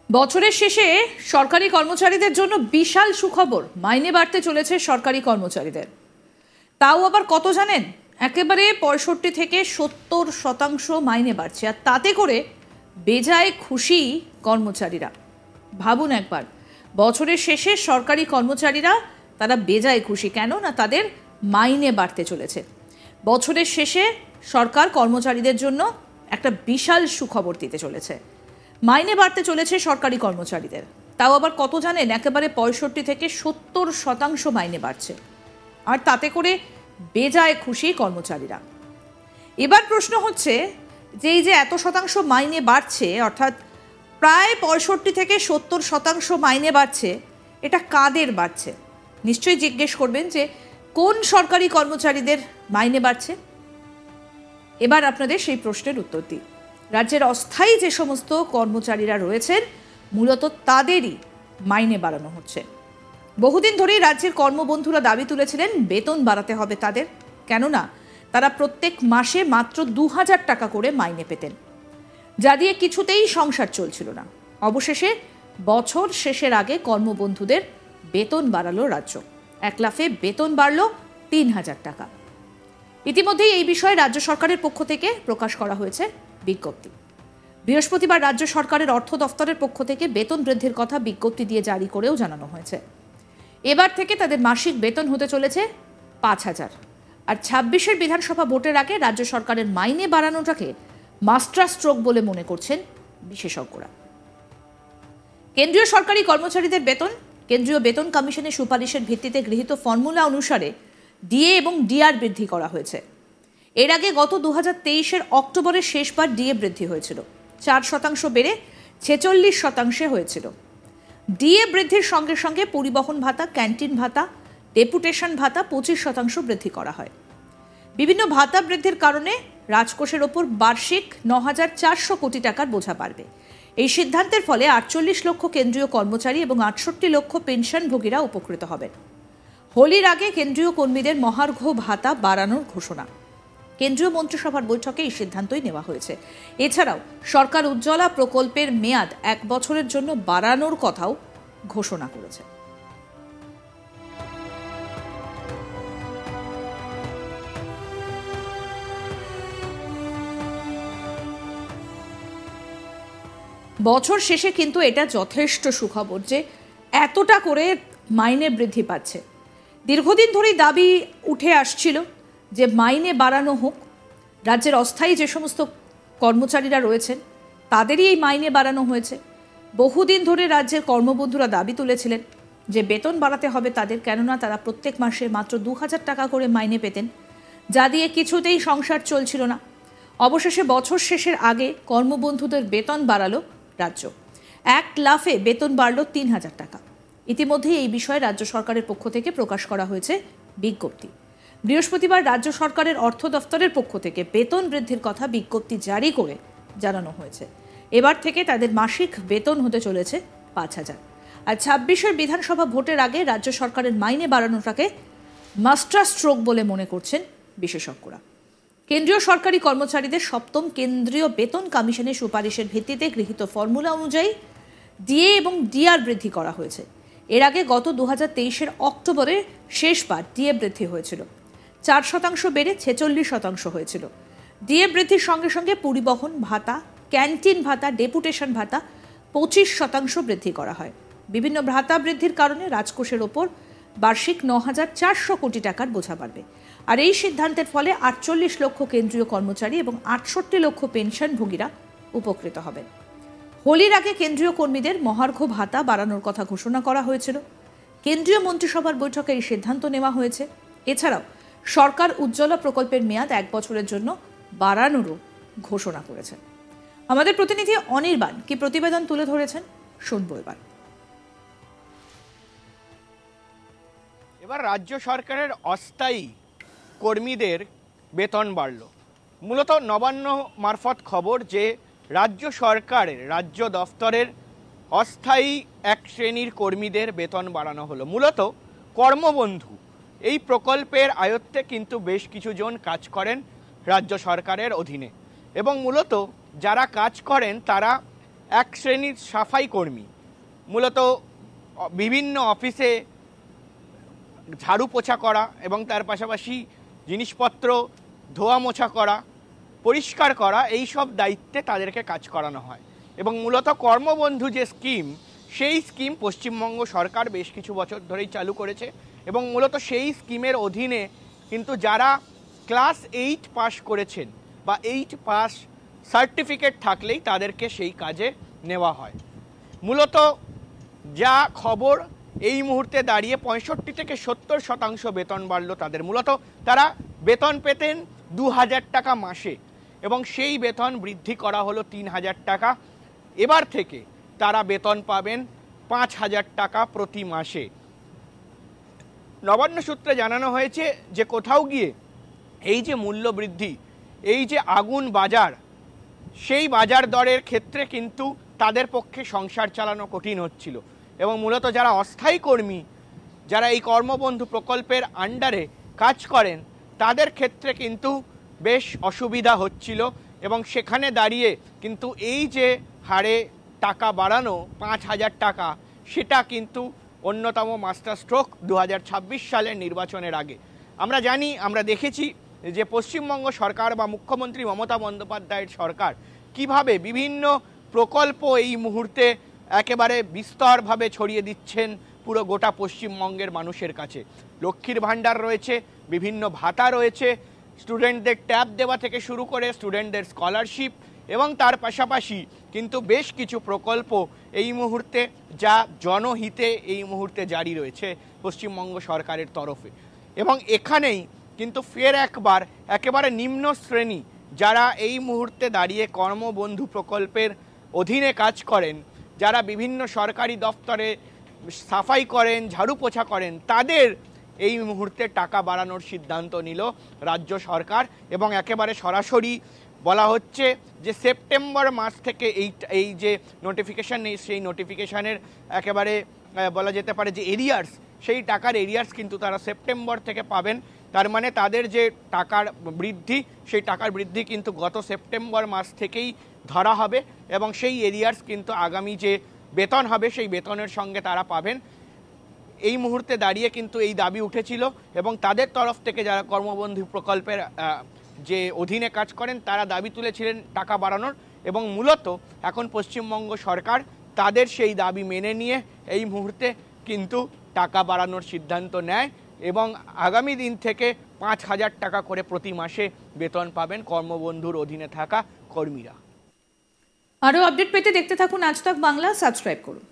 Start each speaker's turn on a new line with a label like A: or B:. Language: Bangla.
A: বছরের শেষে সরকারি কর্মচারীদের জন্য বিশাল সুখবর, মাইনে বাড়তে চলেছে সরকারি কর্মচারীদের। তাও আবার কত জানেন? একেবারে 65 থেকে 70% মাইনে বাড়ছে, আর তাতে করে বেজায় খুশি কর্মচারীরা। ভাবুন একবার, বছরের শেষে সরকারি কর্মচারীরা তারা বেজায় খুশি কেন না তাদের মাইনে বাড়তে চলেছে। বছরের শেষে সরকার কর্মচারীদের জন্য একটা বিশাল সুখবর দিতে চলেছে। মাইনে বাড়তে চলেছে সরকারি কর্মচারীদের, তাও আবার কত জানেন? একেবারে 65 থেকে 70% মাইনে বাড়ছে, আর তাতে করে বেজায় খুশি কর্মচারীরা। এবার প্রশ্ন হচ্ছে যে এই যে এত শতাংশ মাইনে বাড়ছে, অর্থাৎ প্রায় 65 থেকে 70% মাইনে বাড়ছে, এটা কাদের বাড়ছে? নিশ্চয়ই জিজ্ঞেস করবেন যে কোন সরকারি কর্মচারীদের মাইনে বাড়ছে। এবার আপনাদের সেই প্রশ্নের উত্তর দিই। রাজ্যের অস্থায়ী যে সমস্ত কর্মচারীরা রয়েছেন, মূলত তাদেরই মাইনে বাড়ানো হচ্ছে। বহুদিন ধরেই রাজ্যের কর্মবন্ধুরা দাবি তুলেছিলেন বেতন বাড়াতে হবে তাদের, কেননা তারা প্রত্যেক মাসে মাত্র 2000 টাকা করে মাইনে পেতেন, যা দিয়ে কিছুতেই সংসার চলছিল না। অবশেষে বছর শেষের আগে কর্মবন্ধুদের বেতন বাড়ালো রাজ্য। এক লাফে বেতন বাড়ল 3000 টাকা। ইতিমধ্যেই এই বিষয়ে রাজ্য সরকারের পক্ষ থেকে প্রকাশ করা হয়েছে বিজ্ঞপ্তি। বৃহস্পতিবার রাজ্য সরকারের অর্থ দফতরের পক্ষ থেকে বেতন বৃদ্ধির কথা বিজ্ঞপ্তি দিয়ে জারি করেও জানানো হয়েছে। এবার থেকে তাদের মাসিক বেতন হতে চলেছে 5000। আর 26-এর বিধানসভা ভোটের আগে রাজ্য সরকারের মাইনে বাড়ানোটাকে মাস্টার স্ট্রোক বলে মনে করছেন বিশেষজ্ঞরা। কেন্দ্রীয় সরকারি কর্মচারীদের বেতন কেন্দ্রীয় বেতন কমিশনের সুপারিশের ভিত্তিতে গৃহীত ফর্মুলা অনুসারে ডিএ এবং ডিআর বৃদ্ধি করা হয়েছে। এর আগে গত 2023-এর অক্টোবরের শেষবার ডিএ বৃদ্ধি হয়েছিল, 4% বেড়ে 46% হয়েছিল। ডিএ বৃদ্ধির সঙ্গে সঙ্গে পরিবহন ভাতা, ক্যান্টিন ভাতা, ডেপুটেশন ভাতা 25% বৃদ্ধি করা হয়। বিভিন্ন ভাতা বৃদ্ধির কারণে রাজকোষের ওপর বার্ষিক 9400 কোটি টাকার বোঝা বাড়বে। এই সিদ্ধান্তের ফলে 48 লক্ষ কেন্দ্রীয় কর্মচারী এবং 68 লক্ষ পেনশনভোগীরা উপকৃত হবেন। হোলির আগে কেন্দ্রীয় কর্মীদের মহার্ঘ ভাতা বাড়ানোর ঘোষণা। কেন্দ্রীয় মন্ত্রিসভার বৈঠকে এই সিদ্ধান্তই নেওয়া হয়েছে। এছাড়াও সরকার উজ্জ্বলা প্রকল্পের মেয়াদ 1 বছরের জন্য বাড়ানোর কথাও ঘোষণা করেছে। বছর শেষে কিন্তু এটা যথেষ্ট সুখবর যে এতটা করে মাইনে বৃদ্ধি পাচ্ছে। দীর্ঘদিন ধরেই দাবি উঠে আসছিল যে মাইনে বাড়ানো হোক। রাজ্যের অস্থায়ী যে সমস্ত কর্মচারীরা রয়েছেন তাদেরই এই মাইনে বাড়ানো হয়েছে। বহুদিন ধরে রাজ্যের কর্মবন্ধুরা দাবি তুলেছিলেন যে বেতন বাড়াতে হবে তাদের, কেননা তারা প্রত্যেক মাসে মাত্র 2000 টাকা করে মাইনে পেতেন, যা দিয়ে কিছুতেই সংসার চলছিল না। অবশেষে বছর শেষের আগে কর্মবন্ধুদের বেতন বাড়ালো রাজ্য। এক লাফে বেতন বাড়ল 3000 টাকা। ইতিমধ্যেই এই বিষয়ে রাজ্য সরকারের পক্ষ থেকে প্রকাশ করা হয়েছে বিজ্ঞপ্তি। বৃহস্পতিবার রাজ্য সরকারের অর্থ দফতরের পক্ষ থেকে বেতন বৃদ্ধির কথা বিজ্ঞপ্তি জারি করে জানানো হয়েছে। এবার থেকে তাদের মাসিক বেতন হতে চলেছে 5000। আর 26-এর বিধানসভা ভোটের আগে রাজ্য সরকারের মাইনে বাড়ানোটাকে মাস্টার স্ট্রোক বলে মনে করছেন বিশেষজ্ঞরা। কেন্দ্রীয় সরকারি কর্মচারীদের 7ম কেন্দ্রীয় বেতন কমিশনের সুপারিশের ভিত্তিতে গৃহীত ফর্মুলা অনুযায়ী ডিএ এবং ডিআর বৃদ্ধি করা হয়েছে। এর আগে গত 2023-এর অক্টোবরে শেষবার ডিএ বৃদ্ধি হয়েছিল, 4% বেড়ে 46% হয়েছিল। ডিএ বৃদ্ধির সঙ্গে সঙ্গে পরিবহন ভাতা, ক্যান্টিন ভাতা, ডেপুটেশন ভাতা 25% বৃদ্ধি করা হয়। বিভিন্ন ভাতা বৃদ্ধির কারণে রাজকোষের ওপর বার্ষিক 9400 কোটি টাকার বোঝা বাড়বে। আর এই সিদ্ধান্তের ফলে 48 লক্ষ কেন্দ্রীয় কর্মচারী এবং 68 লক্ষ পেনশনভোগীরা উপকৃত হবেন। হোলির আগে কেন্দ্রীয় কর্মীদের মহার্ঘ ভাতা বাড়ানোর কথা ঘোষণা করা হয়েছিল। কেন্দ্রীয় মন্ত্রিসভার বৈঠকে এই সিদ্ধান্ত নেওয়া হয়েছে। এছাড়াও সরকার উজ্জ্বলা প্রকল্পের মেয়াদ 1 বছরের জন্য বাড়ানোরও ঘোষণা করেছেন। আমাদের প্রতিনিধি অনির্বাণ কি প্রতিবেদন তুলে ধরেছেন, শুনবো এবার।
B: এবার রাজ্য সরকারের অস্থায়ী কর্মীদের বেতন বাড়ল। মূলত নবান্ন মারফত খবর যে রাজ্য সরকারের রাজ্য দফতরের অস্থায়ী এক শ্রেণীর কর্মীদের বেতন বাড়ানো হলো। মূলত কর্মবন্ধু এই প্রকল্পের আয়ত্তে কিন্তু বেশ কিছুজন কাজ করেন রাজ্য সরকারের অধীনে, এবং মূলত যারা কাজ করেন তারা এক শ্রেণীর সাফাই কর্মী, মূলত বিভিন্ন অফিসে ঝাড়ু পোছা করা এবং তার পাশাপাশি জিনিসপত্র ধোয়া মোছা করা, পরিষ্কার করা, এই সব দায়িত্বে তাদেরকে কাজ করানো হয়। এবং মূলত কর্মবন্ধু যে স্কিম, সেই স্কিম পশ্চিমবঙ্গ সরকার বেশ কিছু বছর ধরেই চালু করেছে এবং মূলত সেই স্কিমের অধীনে কিন্তু যারা ক্লাস 8 পাস করেছেন বা 8 পাস সার্টিফিকেট থাকলেই তাদেরকে সেই কাজে নেওয়া হয়। মূলত যা খবর এই মুহূর্তে দাঁড়িয়ে 65 থেকে 70% বেতন বাড়লো তাদের। মূলত তারা বেতন পেতেন 2000 টাকা মাসে এবং সেই বেতন বৃদ্ধি করা হলো 3000 টাকা। এবার থেকে তারা বেতন পাবেন 5000 টাকা প্রতি মাসে। নবান্ন সূত্রে জানানো হয়েছে যে কোথাও গিয়ে এই যে মূল্য বৃদ্ধি, এই যে আগুন বাজার, সেই বাজার দরের ক্ষেত্রে কিন্তু তাদের পক্ষে সংসার চালানো কঠিন হচ্ছিল এবং মূলত যারা অস্থায়ী কর্মী, যারা এই কর্মবন্ধু প্রকল্পের আন্ডারে কাজ করেন, তাদের ক্ষেত্রে কিন্তু বেশ অসুবিধা হচ্ছিল এবং সেখানে দাঁড়িয়ে কিন্তু এই যে হারে টাকা বাড়ানো 5000 টাকা, সেটা কিন্তু অন্যতম মাস্টার স্ট্রোক 2026 সালের নির্বাচনের আগে। আমরা জানি, আমরা দেখেছি যে পশ্চিমবঙ্গ সরকার বা মুখ্যমন্ত্রী মমতা বন্দ্যোপাধ্যায়ের সরকার কিভাবে বিভিন্ন প্রকল্প এই মুহূর্তে একেবারে বিস্তরভাবে ছড়িয়ে দিচ্ছেন পুরো গোটা পশ্চিমবঙ্গের মানুষের কাছে। লক্ষ্মীর ভাণ্ডার রয়েছে, বিভিন্ন ভাতা রয়েছে, স্টুডেন্টদের ট্যাব দেওয়া থেকে শুরু করে স্টুডেন্টদের স্কলারশিপ এবং তার পাশাপাশি কিন্তু বেশ কিছু প্রকল্প এই মুহূর্তে যা জনহিতে এই মুহূর্তে জারি রয়েছে পশ্চিমবঙ্গ সরকারের তরফে। এবং এখানেই কিন্তু ফের একবার একেবারে নিম্ন শ্রেণী যারা এই মুহূর্তে দাঁড়িয়ে কর্মবন্ধু প্রকল্পের অধীনে কাজ করেন, যারা বিভিন্ন সরকারি দপ্তরে সাফাই করেন, ঝাড়ু পোছা করেন, তাদের এই মুহূর্তে টাকা বাড়ানোর সিদ্ধান্ত নিল রাজ্য সরকার। এবং একেবারে সরাসরি বলা হচ্ছে যে সেপ্টেম্বর মাস থেকে এই যে নোটিফিকেশান, সেই নোটিফিকেশানের একেবারে বলা যেতে পারে যে এরিয়ার্স, সেই টাকার এরিয়ার্স কিন্তু তারা সেপ্টেম্বর থেকে পাবেন। তার মানে তাদের যে টাকার বৃদ্ধি, সেই টাকার বৃদ্ধি কিন্তু গত সেপ্টেম্বর মাস থেকেই ধরা হবে এবং সেই এরিয়ার্স কিন্তু আগামী যে বেতন হবে সেই বেতনের সঙ্গে তারা পাবেন। এই মুহূর্তে দাঁড়িয়ে কিন্তু এই দাবি উঠেছিল এবং তাদের তরফ থেকে যারা কর্মবন্ধু প্রকল্পের যে অধীনে কাজ করেন তারা দাবি তুলেছিলেন টাকা বাড়ানোর এবং মূলত এখন পশ্চিমবঙ্গ সরকার তাদের সেই দাবি মেনে নিয়ে এই মুহূর্তে কিন্তু টাকা বাড়ানোর সিদ্ধান্ত নেয় এবং আগামী দিন থেকে 5000 টাকা করে প্রতি মাসে বেতন পাবেন কর্মবন্ধুর অধীনে থাকা কর্মীরা।
A: আরও আপডেট পেতে দেখতে থাকুন আজ তাক বাংলা, সাবস্ক্রাইব করুন।